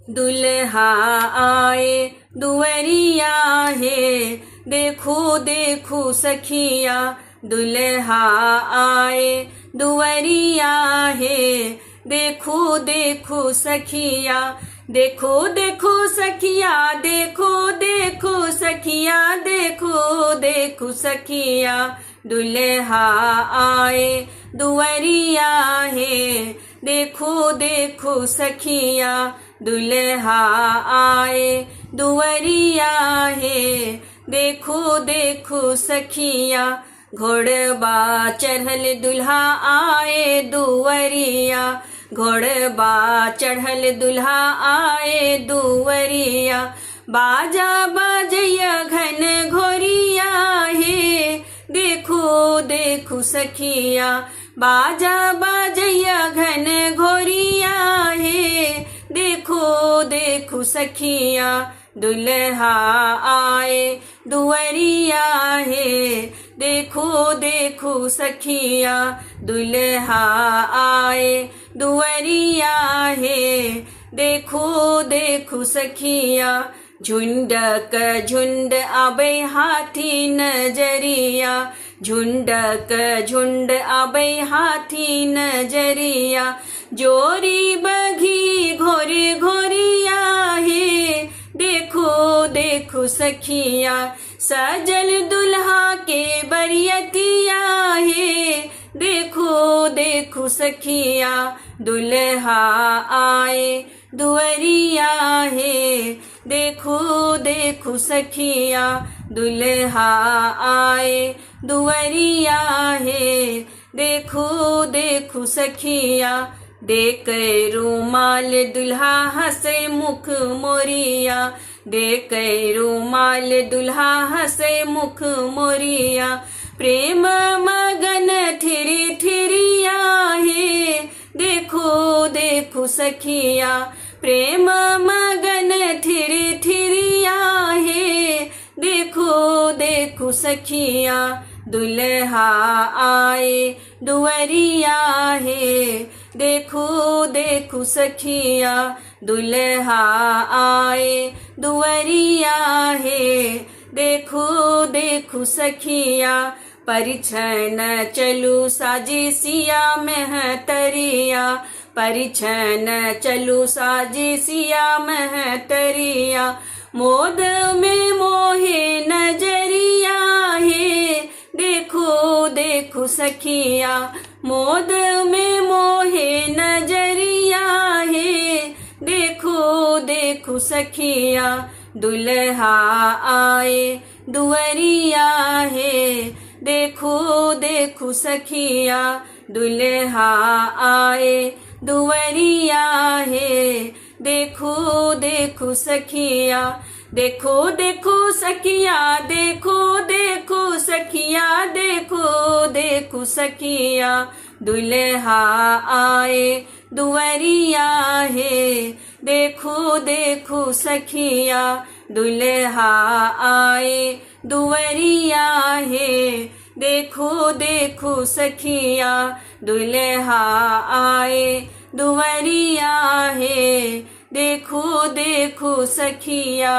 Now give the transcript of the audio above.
दुल्हा आए दुवरिया है, देखो देखो सखिया दुल्हा आए दुवरिया है, देखो देखो सखिया, देखो देखो सखिया, देखो देखो सखिया, देखो देखो सखिया दुल्हा आए दुवरिया है, देखो देखो सखिया दुल्हा आए दुवरिया है, देखो देखो सखिया घोड़बा चढ़ल दुल्हा आए दुवरिया, घोड़बा चढ़ल दुल्हा आए दुवरिया, बाजा बाजैया घन घोरिया है, देखो देखो सखिया बाजा बाजैया घन घोरिया है, देखो देखो सखिया दुल्हा आए दुवरिया है, देखो देखो सखिया दुल्हा आए दुवरिया है, देखो देखो सखिया झुंडक झुंड आबै हाथी नजरिया, झुंडक झुंड आबै हाथी नजरिया, जोरी बघी घोरी घोरिया है, देखो देखो सखिया सजल दुल्हा के बरियतिया है, देखो देखो सखिया दुल्हा आए दुवरिया है, देखो देखो सखिया दुल्हा आए दुवरिया है, देखो देखो सखिया देख रुमाल दुल्हा हंसे मुख मोरिया, देख रुमाल दुल्हा हंसे मुख मोरिया, प्रेम मगन थिरी थिरिया है, देखो देखो सखिया प्रेम मगन थिरी थिरिया है, देखो देखो सखिया दुल्हा आए दुवरिया है, देखो देखो सखिया दुल्हा आए दुवरिया है, देखो देखो सखिया परिछन चलू साजी सिया महतरिया, परिछन चलू साजी सिया महतरिया, मोद में मोहे नजरिया है, देखो देखो सखिया मोद में मोहे नजरिया है, देखो देखो सखिया दुल्हा आए दुवरिया है, देखो देखो सखिया दुल्हा आए दुवरिया है, देखो देखो सखिया, देखो देखो सखिया, देखो देखो सखिया, देखो देखो सखिया दुल्हा आए दुवरिया है, देखो देखो सखिया दुल्हा आए दुवरिया है, देखो देखो सखिया दुल्हा आए दुवरिया है, देखो देखो सखिया।